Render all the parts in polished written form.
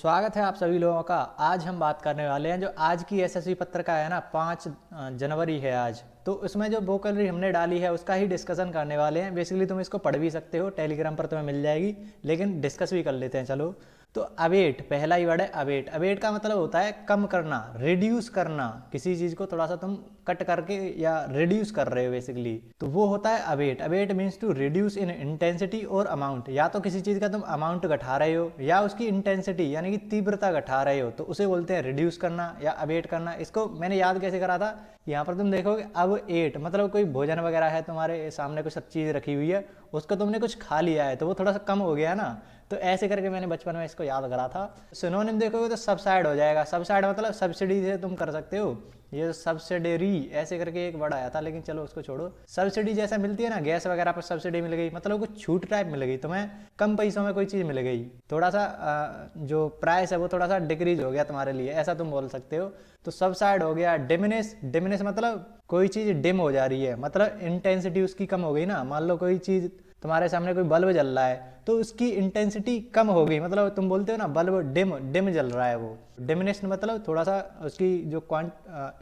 स्वागत है आप सभी लोगों का। आज हम बात करने वाले हैं जो आज की एसएससी पत्र का है ना 5 जनवरी है आज। तो उसमें जो वोकैबुलरी हमने डाली है उसका ही डिस्कशन करने वाले हैं। बेसिकली तुम इसको पढ़ भी सकते हो, टेलीग्राम पर तुम्हें मिल जाएगी, लेकिन डिस्कस भी कर लेते हैं। चलो, तो अवेट, पहला ही वर्ड है अवेट। अवेट का मतलब होता है कम करना, रिड्यूस करना। किसी चीज़ को थोड़ा सा तुम कट करके या रिड्यूस कर रहे हो बेसिकली, तो वो होता है abate. Abate means to reduce in intensity और अमाउंट। या तो किसी चीज़ का तुम अमाउंट घटा रहे हो या उसकी इंटेंसिटी यानी कि तीव्रता घटा रहे हो, तो उसे बोलते हैं रिड्यूस करना या अवेट करना। इसको मैंने याद कैसे करा था, यहाँ पर तुम देखोगे अब एट मतलब कोई भोजन वगैरह है, तुम्हारे सामने कुछ सब चीज़ रखी हुई है, उसको तुमने कुछ खा लिया है तो वो थोड़ा सा कम हो गया ना। तो ऐसे करके मैंने बचपन में इसको याद करा था। सिनोनिम देखोगे तो सबसाइड हो जाएगा। सबसाइड मतलब सब्सिडी से तुम कर सकते हो। ये सब्सिडरी ऐसे करके एक वर्ड आया था, लेकिन चलो उसको छोड़ो। सब्सिडी जैसा मिलती है ना, गैस वगैरह पर सब्सिडी मिल गई, मतलब कुछ छूट टाइप मिल गई तुम्हें, कम पैसों में कोई चीज़ मिल गई, थोड़ा सा जो प्राइस है वो थोड़ा सा डिक्रीज हो गया तुम्हारे लिए, ऐसा तुम बोल सकते हो। तो सबसाइड हो गया। डिमिनिश, डिमिनिश मतलब कोई चीज़ डिम हो जा रही है, मतलब इंटेंसिटी उसकी कम हो गई ना। मान लो कोई चीज़ तुम्हारे सामने कोई बल्ब जल रहा है तो उसकी इंटेंसिटी कम हो गई, मतलब तुम बोलते हो ना बल्ब डिम डिम जल रहा है। वो डिमिनिश मतलब थोड़ा सा उसकी जो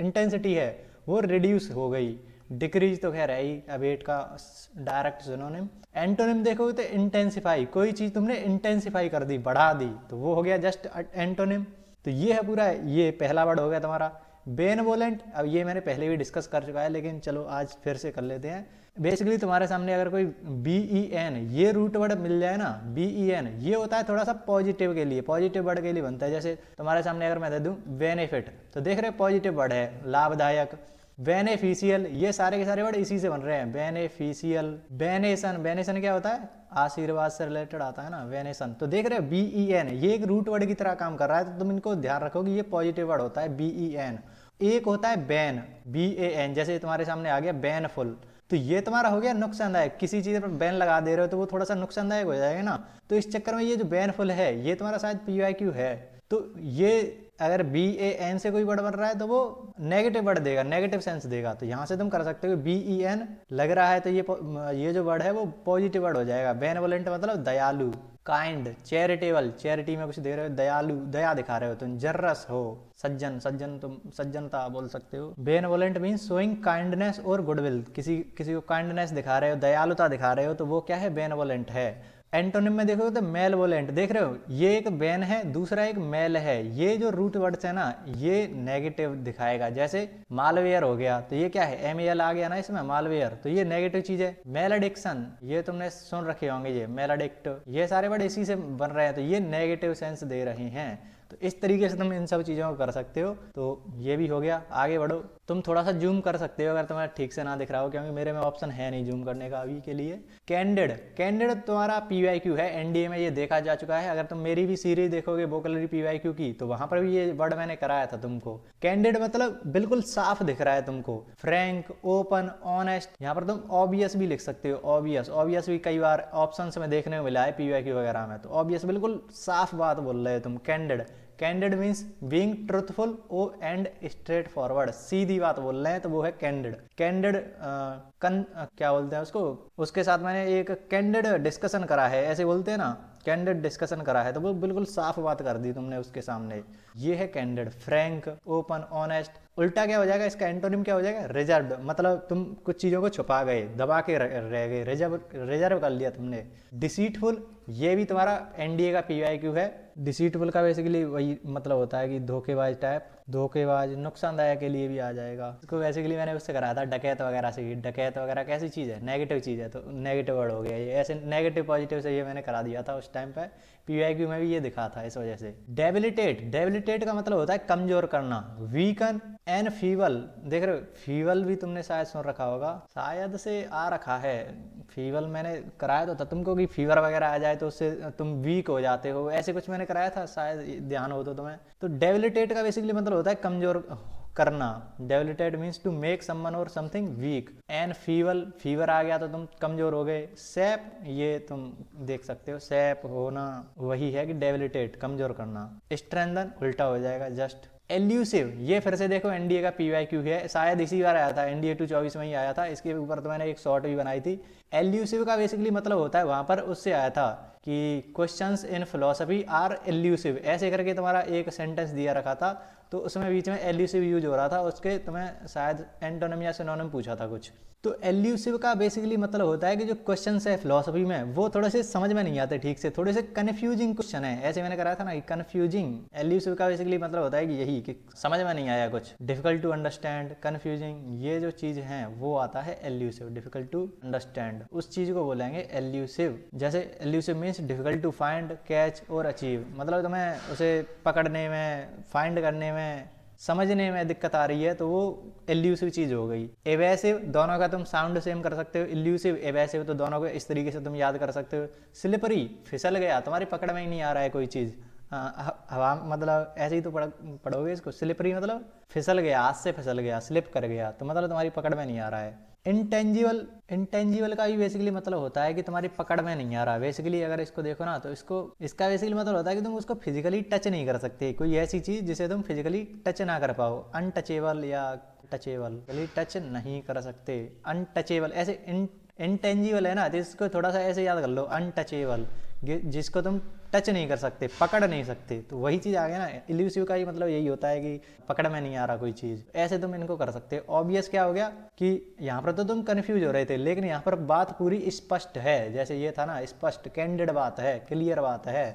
इंटेंसिटी है वो रिड्यूस हो गई। डिक्रीज तो खैर है ही अवेट का डायरेक्ट सिनोनिम। एंटोनिम देखोगे तो इंटेंसिफाई, कोई चीज़ तुमने इंटेंसिफाई कर दी, बढ़ा दी, तो वो हो गया जस्ट एंटोनिम। तो ये है पूरा, ये पहला वर्ड हो गया तुम्हारा। बेनवोलेंट, अब ये मैंने पहले भी डिस्कस कर चुका है, लेकिन चलो आज फिर से कर लेते हैं। बेसिकली तुम्हारे सामने अगर कोई बी ई एन ये रूट वर्ड मिल जाए ना, बी ई एन ये होता है थोड़ा सा पॉजिटिव के लिए, पॉजिटिव वर्ड के लिए बनता है। जैसे तुम्हारे सामने अगर मैं दे दूं बेनिफिट, तो देख रहे पॉजिटिव वर्ड है, लाभदायक। बेनेफिशियल, ये सारे के सारे वर्ड इसी से बन रहे हैं। बेनेफिशियल, बेनेशन, बेनेशन क्या होता है, आशीर्वाद से रिलेटेड आता है ना, बेनेशन। तो देख रहे हो बी ई एन ये एक रूट वर्ड की तरह काम कर रहा है, तो तुम इनको ध्यान रखोगे, ये पॉजिटिव वर्ड होता है बी ई एन। एक होता है बैन, बी ए एन, जैसे तुम्हारे सामने आ गया बैनफुल, तो ये तुम्हारा हो गया नुकसानदायक। किसी चीज़ पर बैन लगा दे रहे हो तो वो थोड़ा सा नुकसानदायक हो जाएगा ना। तो इस चक्कर में ये जो बैनफुल है ये तुम्हारा शायद पी वाई क्यू है। तो ये अगर बी ए एन से कोई वर्ड बन रहा है तो वो नेगेटिव वर्ड देगा, नेगेटिव सेंस देगा। तो यहाँ से तुम कर सकते हो बी ई एन लग रहा है तो ये जो वर्ड है वो पॉजिटिव वर्ड हो जाएगा। बेनवोलेंट मतलब दयालु। काइंड, चैरिटेबल, चैरिटी में कुछ दे रहे हो, दयालु दया दिखा रहे हो तुम। जर्रस हो, सज्जन, सज्जन तुम सज्जनता बोल सकते हो। बेनवोलेंट मीन्स शोइंग काइंडनेस और गुडविल, किसी किसी को काइंडनेस दिखा रहे हो, दयालुता दिखा रहे हो, तो वो क्या है, बेनवोलेंट है। एंटोनिम में देखोगे तो मेलवोलेंट, देख रहे हो ये एक बेन है, दूसरा एक मेल है। ये जो रूट वर्ड्स है ना ये नेगेटिव दिखाएगा। जैसे मालवेयर हो गया तो ये क्या है, एम एल आ गया ना इसमें, मालवेयर, तो ये नेगेटिव चीज है। मेल एडिक्शन, ये तुमने सुन रखे होंगे, ये मेल एडिक्ट, ये सारे वर्ड इसी से बन रहे हैं, तो ये नेगेटिव सेंस दे रहे हैं। तो इस तरीके से तुम इन सब चीज़ों को कर सकते हो। तो ये भी हो गया। आगे बढ़ो, तुम थोड़ा सा जूम कर सकते हो अगर तुम्हें ठीक से ना दिख रहा हो, क्योंकि मेरे में ऑप्शन है नहीं जूम करने का अभी के लिए। कैंडिड, कैंडिड तुम्हारा पीवाईक्यू है, एनडीए में ये देखा जा चुका है। अगर तुम मेरी भी सीरीज देखोगे वोकैबुलरी पीवाईक्यू की, तो वहां पर भी ये वर्ड मैंने कराया था तुमको। कैंडिड मतलब बिल्कुल साफ दिख रहा है तुमको। फ्रैंक, ओपन, ऑनेस्ट, यहाँ पर तुम ऑब्वियस भी लिख सकते हो। ऑब्वियस, ऑब्वियस भी कई बार ऑप्शन में देखने को मिला है पीवाईक्यू वगैरह में, तो ऑब्वियस बिल्कुल साफ बात बोल रहे हो तुम। Candid, candid means being truthful oh and straightforward, सीधी बात बोल रहे हैं तो वो है कैंडिड। कैंडिड क्या बोलते हैं उसको, उसके साथ मैंने एक कैंडिड डिस्कशन करा है, ऐसे बोलते हैं ना, कैंडिड डिस्कशन करा है, तो वो बिल्कुल साफ बात कर दी तुमने उसके सामने। ये है कैंडिड। फ्रैंक, ओपन, ऑनेस्ट, उल्टा क्या हो जाएगा इसका, एंटोनिम क्या हो जाएगा, रिजर्व, मतलब तुम कुछ चीज़ों को छुपा गए, दबा के रह गए, रिजर्व, रिजर्व कर लिया तुमने। डिसीटफुल, ये भी तुम्हारा एनडीए का पीवाईक्यू है। डिसीटफुल का बेसिकली वही मतलब होता है कि धोखेबाज टाइप, धोखेबाज, नुकसानदायक के लिए भी आ जाएगा। इसको बेसिकली मैंने उससे कराया था डकैत वगैरह से। डकैत वगैरह कैसी चीज़ है, नेगेटिव चीज़ है, तो नेगेटिव वर्ड हो गया ये। ऐसे नेगेटिव पॉजिटिव से ये मैंने करा दिया था उस टाइम पे, पीवाईक्यू में भी ये दिखा था इस वजह से। डेबिलिटेट, डेबिलिटेट का मतलब होता है कमजोर करना। वीकन एंड फीवल, देख रहे हो फीवल भी तुमने शायद सुन रखा होगा, शायद से आ रखा है। फीवल मैंने कराया तो था तुमको कि फीवर वगैरह आ जाए तो उससे तुम वीक हो जाते हो, ऐसे कुछ मैंने कराया था, शायद ध्यान हो तो तुम्हें। तो डेबिलिटेट का बेसिकली मतलब होता है कमजोर करना। Debilitate means to make someone or something weak. And fever, fever आ गया तो तुम कमजोर हो गए। सैप, ये तुम देख सकते हो, सैप होना वही है कि डेबिलिटेट, कमजोर करना। स्ट्रेंथन उल्टा हो जाएगा जस्ट। एल्यूसिव, ये फिर से देखो एनडीए का पीवाईक्यू है, शायद इसी बार आया था, एनडीए 224 में ही आया था। इसके ऊपर तो मैंने एक शॉर्ट भी बनाई थी। एल्यूसिव का बेसिकली मतलब होता है, वहां पर उससे आया था कि questions in philosophy are elusive, ऐसे करके तुम्हारा एक सेंटेंस दिया रखा था, तो उसमें बीच में एल्यूसिव यूज हो रहा था, उसके तुम्हें शायद एंटोनिम या सिनोनिम पूछा था कुछ। तो एल्यूसिव का बेसिकली मतलब होता है कि जो क्वेश्चंस है फिलोसफी में वो थोड़े से समझ में नहीं आते ठीक से, थोड़े से कन्फ्यूजिंग क्वेश्चन है, ऐसे मैंने कराया था ना कि कन्फ्यूजिंग। एल्यूसिव का बेसिकली मतलब होता है कि यही कि समझ में नहीं आया कुछ, डिफिकल्ट टू अंडरस्टैंड, कन्फ्यूजिंग, ये जो चीज़ है वो आता है एल्यूसिव, डिफिकल्ट टू अंडरस्टैंड, उस चीज़ को बोलेंगे एल्यूसिव। जैसे elusive means difficult to find, catch or achieve, मतलब तुम्हें उसे पकड़ने में, फाइंड करने में, समझने में दिक्कत आ रही है तो वो एल्यूसिव चीज़ हो गई। एवेसिव, दोनों का तुम साउंड सेम कर सकते हो, इल्यूसिव एवेसिव तो दोनों को इस तरीके से तुम याद कर सकते हो। स्लिपरी, फिसल गया, तुम्हारी पकड़ में ही नहीं आ रहा है कोई चीज़, हवा मतलब ऐसे ही तो पढ़ोगे इसको। स्लिपरी मतलब फिसल गया, हाथ से फिसल गया, स्लिप कर गया, तो मतलब तुम्हारी पकड़ में नहीं आ रहा है। इंटेंजिबल, इंटेंजिबल का भी बेसिकली मतलब होता है कि तुम्हारी पकड़ में नहीं आ रहा। बेसिकली अगर इसको देखो ना तो इसका बेसिकली मतलब होता है कि तुम उसको फिजिकली टच नहीं कर सकते, कोई ऐसी चीज़ जिसे तुम फिजिकली टच ना कर पाओ। अनटचेबल या टचेबल, टच नहीं कर सकते, अनटचेबल। ऐसे इंटेंजिबल है ना, तो इसको थोड़ा सा ऐसे याद कर लो, अनटचेबल, जिसको तुम टच नहीं कर सकते, पकड़ नहीं सकते, तो वही चीज़ आ गया ना। इल्यूसिव का ही मतलब यही होता है कि पकड़ में नहीं आ रहा कोई चीज़, ऐसे तुम इनको कर सकते हो। ऑब्वियस क्या हो गया कि यहाँ पर तो तुम कन्फ्यूज हो रहे थे, लेकिन यहाँ पर बात पूरी स्पष्ट है, जैसे ये था ना स्पष्ट, कैंडिड बात है, क्लियर बात है,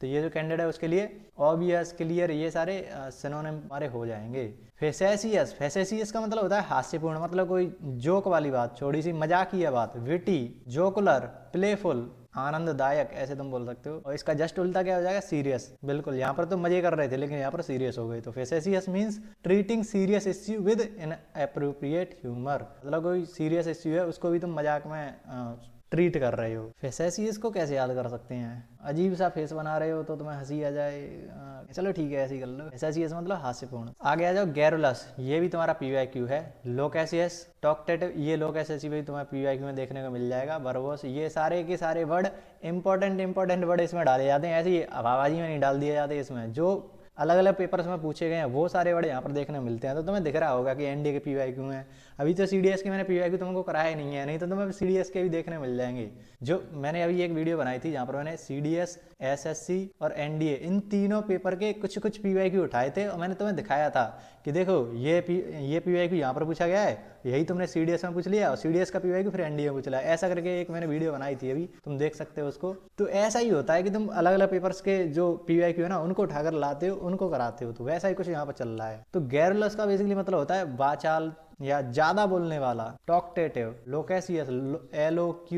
तो ये जो कैंडिड है उसके लिए ऑब्वियस, क्लियर, ये सारे सिनोनिम हमारे हो जाएंगे। फेसेसियस, फेसेसियस का मतलब होता है हास्यपूर्ण, मतलब कोई जोक वाली बात, थोड़ी सी मजाकिया बात। विटी, जोकुलर, प्लेफुल, आनंददायक, ऐसे तुम बोल सकते हो। और इसका जस्ट उल्टा क्या हो जाएगा, सीरियस। बिल्कुल, यहाँ पर तो मजे कर रहे थे लेकिन यहाँ पर सीरियस हो गए, तो facetious means treating serious issue with inappropriate humour, मतलब कोई सीरियस इश्यू है उसको भी तुम मजाक में ट्रीट कर रहे हो। फेसेसियस को कैसे याद कर सकते हैं, अजीब सा फेस बना रहे हो तो तुम्हें हंसी आ जाए, चलो ठीक है ऐसे ही कर लो। फेसेसियस मतलब हास्यपूर्ण। आगे आ जाओ, गैरुलस, ये भी तुम्हारा पीवाईक्यू है। लोकेसियस, टॉक्टेटिव, ये लोकेसियस भी तुम्हें पीवाईक्यू में देखने को मिल जाएगा। वर्बोस, ये सारे के सारे वर्ड इंपॉर्टेंट वर्ड इसमें डाले जाते हैं, ऐसे ही हवाबाजी में नहीं डाल दिए जाते इसमें, जो अलग अलग पेपर्स में पूछे गए हैं वो सारे वर्ड यहाँ पर देखने को मिलते हैं। तो तुम्हें दिख रहा होगा कि एनडीए के पीवाईक्यू हैं। अभी तो सीडीएस के मैंने पीवाईक्यू तुमको कराया ही नहीं है, नहीं तो तुम्हें सीडीएस के भी देखने मिल जाएंगे। जो मैंने अभी एक वीडियो बनाई थी जहाँ पर मैंने सीडीएस, एसएससी और एनडीए इन तीनों पेपर के कुछ कुछ पीवाईक्यू उठाए थे और मैंने तुम्हें दिखाया था कि देखो ये पीवाईक्यू यहाँ पर पूछा गया है, यही तुमने सीडीएस में पूछ लिया और सीडीएस का पीवाईक्यू फिर एनडीए में पूछ लिया, ऐसा करके एक मैंने वीडियो बनाई थी, अभी तुम देख सकते हो उसको। तो ऐसा ही होता है कि तुम अलग अलग पेपर्स के जो पीवाईक्यू है ना उनको उठाकर लाते हो, उनको कराते हो, तो वैसा ही कुछ यहाँ पर चल रहा है। तो गैरुलस का बेसिकली मतलब होता है वाचाल या ज्यादा बोलने वाला। टॉक्टेटिव, लोकेसियस, LOQ,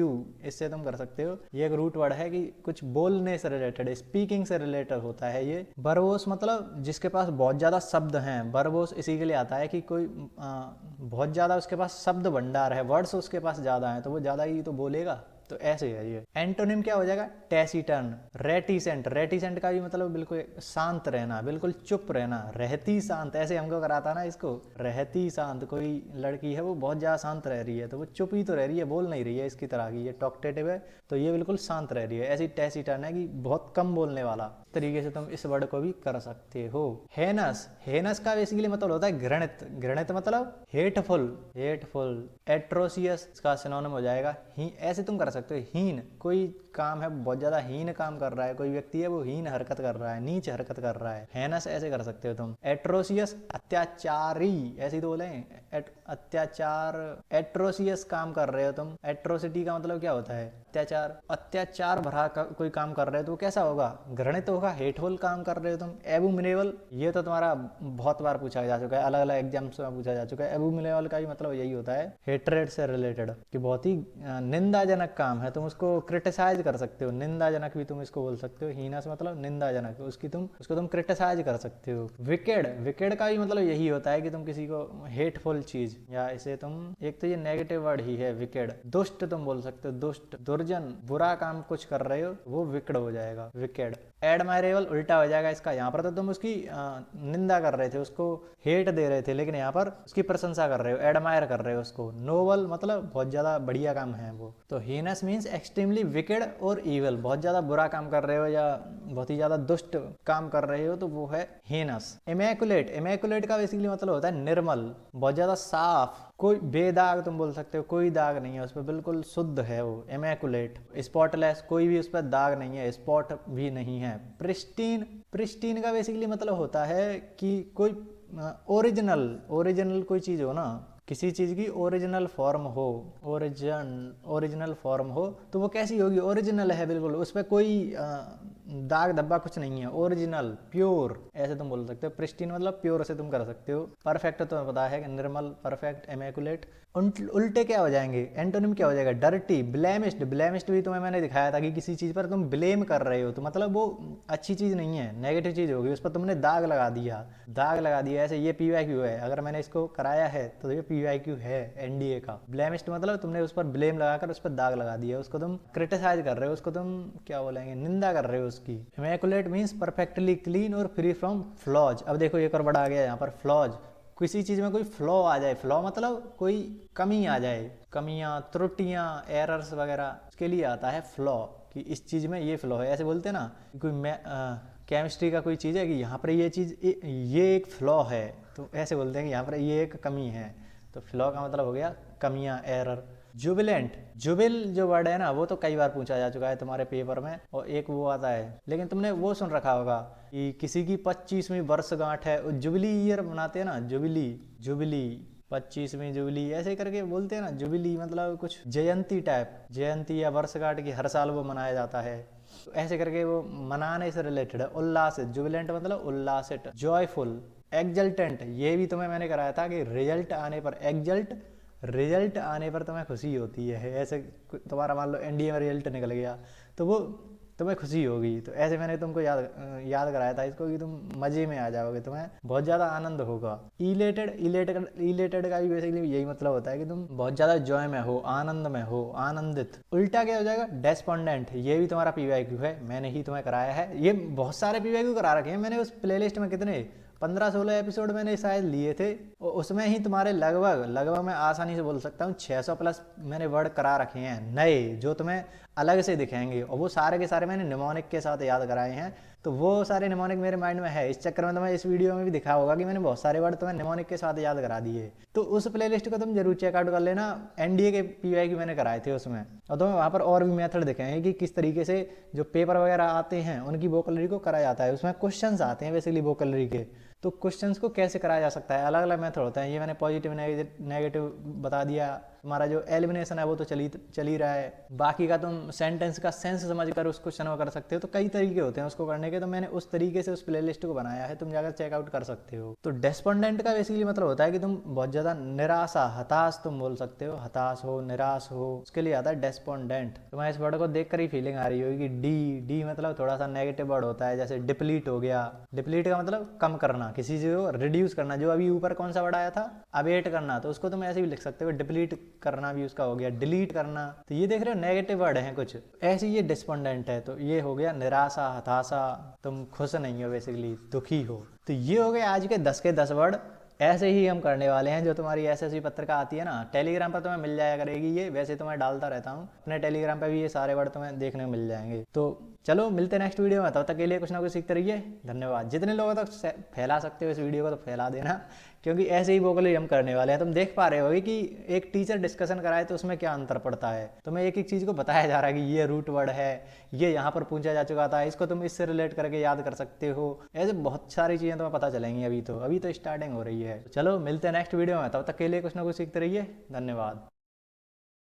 इससे तुम कर सकते हो, ये एक रूट वर्ड है कि कुछ बोलने से रिलेटेड, स्पीकिंग से रिलेटेड होता है ये। वर्बोस मतलब जिसके पास बहुत ज्यादा शब्द हैं, वर्बोस इसी के लिए आता है कि कोई बहुत ज्यादा उसके पास शब्द भंडार है, वर्ड्स उसके पास ज्यादा है तो वो ज्यादा ही तो बोलेगा, तो ऐसे है ये। एंटोनिम क्या हो जाएगा, टैसीटर्न, रेटिसेंट, रेटिसेंट का भी मतलब बिल्कुल शांत रहना, बिल्कुल चुप रहना, रहती शांत, ऐसे हमको कराता ना इसको, रहती शांत, कोई लड़की है वो बहुत ज्यादा शांत रह रही है तो वो चुप ही तो रह रही है, बोल नहीं रही है, इसकी तरह की। ये टॉक्टेटिव है तो ये बिल्कुल शांत रह रही है, ऐसी टैसीटर्न है कि बहुत कम बोलने वाला। तरीके से तुम इस वर्ड को भी कर सकते हो। हेनस, हेनस का बेसिकली मतलब होता है घृणित, घृणित मतलब हेटफुल, हेटफुल। एट्रोसियस इसका सिनोनिम हो जाएगा ऐसे तुम कर सकते हो, हीन, कोई काम है बहुत ज्यादा हीन काम कर रहा है, कोई व्यक्ति है वो हीन हरकत कर रहा है, नीच हरकत कर रहा है, हेनस ऐसे कर सकते हो तुम। एट्रोसियस अत्याचारी, ऐसे ही तो बोले, अत्याचार, एट्रोसियस काम कर रहे हो तुम। एट्रोसिटी का मतलब क्या होता है, अत्याचार, अत्याचार भरा कोई काम कर रहे हो तो कैसा होगा, घृणित होगा, हेटफुल काम कर रहे हो तुम। एबुमिनेबल, ये तो तुम्हारा बहुत बार पूछा जा चुका है, अलग अलग एग्जाम्स में पूछा जा चुका है। एबुमिनेबल का भी मतलब यही होता है, हेट्रेड से रिलेटेड, कि बहुत ही निंदाजनक काम है, तुम उसको क्रिटिसाइज कर सकते हो, निंदाजनक भी तुम इसको बोल सकते हो। हीनस मतलब निंदाजनक, उसको तुम क्रिटिसाइज कर सकते हो। विकेड, विकेड का भी मतलब यही होता है कि तुम किसी को हेटफुल चीज, या इसे तुम, एक तो ये नेगेटिव वर्ड ही है विकेड। दुष्ट तुम बोल सकते हो, दुष्ट, दुर्जन, बुरा काम कुछ कर रहे हो वो विकेड हो जाएगा, विकेड। एडमायरेबल उल्टा हो जाएगा इसका, यहाँ पर तो तुम उसकी निंदा कर रहे थे, उसको हेट दे रहे थे, लेकिन यहाँ पर उसकी प्रशंसा कर रहे हो, एडमायर कर रहे हो उसको। नोबल मतलब बहुत ज्यादा बढ़िया काम है वो। तो हीनस मीन्स एक्सट्रीमली विकेड और ईवल, बहुत ज्यादा बुरा काम कर रहे हो या बहुत ही ज्यादा दुष्ट काम कर रहे हो तो वो है हीनस। इमैकुलेट, इमैकुलेट का बेसिकली मतलब होता है निर्मल, बहुत ज्यादा साफ, कोई बेदाग तुम बोल सकते हो, कोई दाग नहीं है उस पर, बिल्कुल शुद्ध है वो, इमैकुलेट, स्पॉटलेस, कोई भी उस पर दाग नहीं है, स्पॉट भी नहीं है। प्रिस्टीन, प्रिस्टीन का बेसिकली मतलब होता है कि कोई ओरिजिनल, ओरिजिनल कोई चीज़ हो ना, किसी चीज़ की ओरिजिनल फॉर्म हो, ओरिजिनल फॉर्म हो, तो वो कैसी होगी, ओरिजिनल है बिल्कुल, उस पर कोई दाग धब्बा कुछ नहीं है, ओरिजिनल, प्योर, ऐसे तुम बोल सकते हो। प्रिस्टीन मतलब प्योर से तुम कर सकते हो। परफेक्ट तुम्हें पता है कि निर्मल, परफेक्ट, इमैकुलेट। उल्टे क्या हो जाएंगे, एंटोनिम क्या हो जाएगा, डर्टी, ब्लेमिश्ड। ब्लेमिश्ड भी तुम्हें मैंने दिखाया था कि किसी चीज़ पर तुम ब्लेम कर रहे हो तो मतलब वो अच्छी चीज़ नहीं है, नेगेटिव चीज़ होगी, उस पर तुमने दाग लगा दिया, दाग लगा दिया। ऐसे ये PYQ है, अगर मैंने इसको कराया है तो ये PYQ है NDA का। ब्लेमिश्ड मतलब तुमने उस पर ब्लेम लगाकर उस पर दाग लगा दिया, उसको तुम क्रिटिसाइज कर रहे हो, उसको तुम क्या बोलेंगे, निंदा कर रहे हो उसकी। इमैकुलेट मीन्स परफेक्टली क्लीन और फ्री फ्रॉम फ्लॉज। अब देखो एक और बड़ा आ गया यहाँ पर, फ्लॉज, किसी चीज़ में कोई फ्लॉ आ जाए, फ्लॉ मतलब कोई कमी आ जाए, कमियां, त्रुटियां, एरर्स वगैरह, उसके लिए आता है फ्लॉ, कि इस चीज़ में ये फ्लॉ है। ऐसे बोलते हैं ना, कोई केमिस्ट्री का कोई चीज़ है कि यहाँ पर ये चीज़, ये एक फ्लॉ है, तो ऐसे बोलते हैं कि यहाँ पर ये एक कमी है, तो फ्लॉ का मतलब हो गया कमियां, एरर। जुबिलेंट, जुबिल जो वर्ड है ना, वो तो कई बार पूछा जा चुका है तुम्हारे पेपर में, और एक वो आता है, लेकिन तुमने वो सुन रखा होगा कि किसी की 25वीं वर्षगांठ है, जुबली ईयर मनाते हैं ना, जुबली, जुबली, 25वीं जुबली, ऐसे करके बोलते हैं ना, जुबली मतलब कुछ जयंती टाइप, जयंती या वर्षगांठ की हर साल वो मनाया जाता है, तो ऐसे करके वो मनाने से रिलेटेड है। उल्लासित, जुबिलेंट मतलब उल्लासित, जॉयफुल, एग्जल्टेंट, ये भी तुम्हें मैंने कराया था कि रिजल्ट आने पर, एग्जल्ट, रिजल्ट आने पर तुम्हें खुशी होती है, ऐसे तुम्हारा मान लो NDA में रिजल्ट निकल गया तो वो तुम्हें खुशी होगी, तो ऐसे मैंने तुमको याद कराया था इसको कि तुम मज़े में आ जाओगे, तुम्हें बहुत ज़्यादा आनंद होगा। इलेटेड, इलेटेड का भी बेसिकली यही मतलब होता है कि तुम बहुत ज़्यादा जॉय में हो, आनंद में हो, आनंदित। उल्टा क्या हो जाएगा, डेस्पोंडेंट, ये भी तुम्हारा PYQ है, मैंने ही तुम्हें कराया है, ये बहुत सारे PYQ करा रखे हैं मैंने उस प्लेलिस्ट में, कितने 15-16 एपिसोड मैंने शायद लिए थे, और उसमें ही तुम्हारे लगभग मैं आसानी से बोल सकता हूँ 600 प्लस मैंने वर्ड करा रखे हैं नए, जो तुम्हें अलग से दिखेंगे, और वो सारे के सारे मैंने निमोनिक के साथ याद कराए हैं, तो वो सारे निमोनिक मेरे माइंड में है। इस चक्कर में तुम्हें इस वीडियो में भी दिखा होगा कि मैंने बहुत सारे वर्ड तुम्हें निमोनिक के साथ याद करा दिए, तो उस प्लेलिस्ट को तुम जरूर चेकआउट कर लेना। NDA के PYQ मैंने कराए थे उसमें, और तुम्हें वहाँ पर और भी मेथड दिखेंगे कि किस तरीके से जो पेपर वगैरह आते हैं उनकी वोकैबुलरी को कराया जाता है, उसमें क्वेश्चंस आते हैं बेसिकली वोकैबुलरी के, तो क्वेश्चंस को कैसे कराया जा सकता है, अलग अलग मेथड होते हैं। ये मैंने पॉजिटिव नेगेटिव बता दिया, तुम्हारा जो एलिमिनेशन है वो तो चल ही रहा है, बाकी का तुम सेंटेंस का सेंस समझकर उस क्वेश्चन को कर सकते हो, तो कई तरीके होते हैं उसको करने के, तो मैंने उस तरीके से उस प्लेलिस्ट को बनाया है, तुम जाकर चेकआउट कर सकते हो। तो डेस्पोंडेंट का बेसिकली मतलब होता है कि तुम बहुत ज़्यादा निराशा, हताश तुम बोल सकते हो, हताश हो, निराश हो, उसके लिए आता है डेस्पोंडेंट। तुम्हें इस वर्ड को देखकर ही फीलिंग आ रही होगी, डी मतलब थोड़ा सा नेगेटिव वर्ड होता है, जैसे डिप्लीट हो गया, डिप्लीट का मतलब कम करना, किसी चीज़ को रिड्यूस करना, जो अभी ऊपर कौन सा वर्ड आया था, अबेट करना, तो उसको तुम ऐसे भी लिख सकते हो, डिप्लीट करना भी उसका हो गया, डिलीट करना, तो ये देख रहे हो नेगेटिव वर्ड हैं कुछ ऐसे, ये डिस्पोंडेंट है, तो ये हो गया निराशा, हताशा, तुम खुश नहीं हो, बेसिकली दुखी हो। तो ये हो गए आज के 10 के 10 वर्ड। ऐसे ही हम करने वाले हैं, जो तुम्हारी SSB पत्रिका आती है ना, टेलीग्राम पर तुम्हें मिल जाया करेगी ये, वैसे तो मैं डालता रहता हूँ अपने टेलीग्राम पर भी, ये सारे वर्ड तुम्हें देखने को मिल जाएंगे। तो चलो मिलते हैं नेक्स्ट वीडियो में, तब तक के लिए कुछ ना कुछ सीखते रहिए। धन्यवाद। जितने लोगों तक फैला सकते हो इस वीडियो को तो फैला देना, क्योंकि ऐसे ही वोकली हम करने वाले हैं। तुम देख पा रहे होगे कि एक टीचर डिस्कशन कराए तो उसमें क्या अंतर पड़ता है, तुम्हें एक एक चीज़ को बताया जा रहा है कि ये रूट वर्ड है, ये यहाँ पर पूछा जा चुका था, इसको तुम इससे रिलेट करके याद कर सकते हो, ऐसे बहुत सारी चीज़ें तुम्हें पता चलेंगी। अभी तो स्टार्टिंग हो रही है। चलो मिलते हैं नेक्स्ट वीडियो में, तब तक के लिए कुछ ना कुछ सीखते रहिए। धन्यवाद।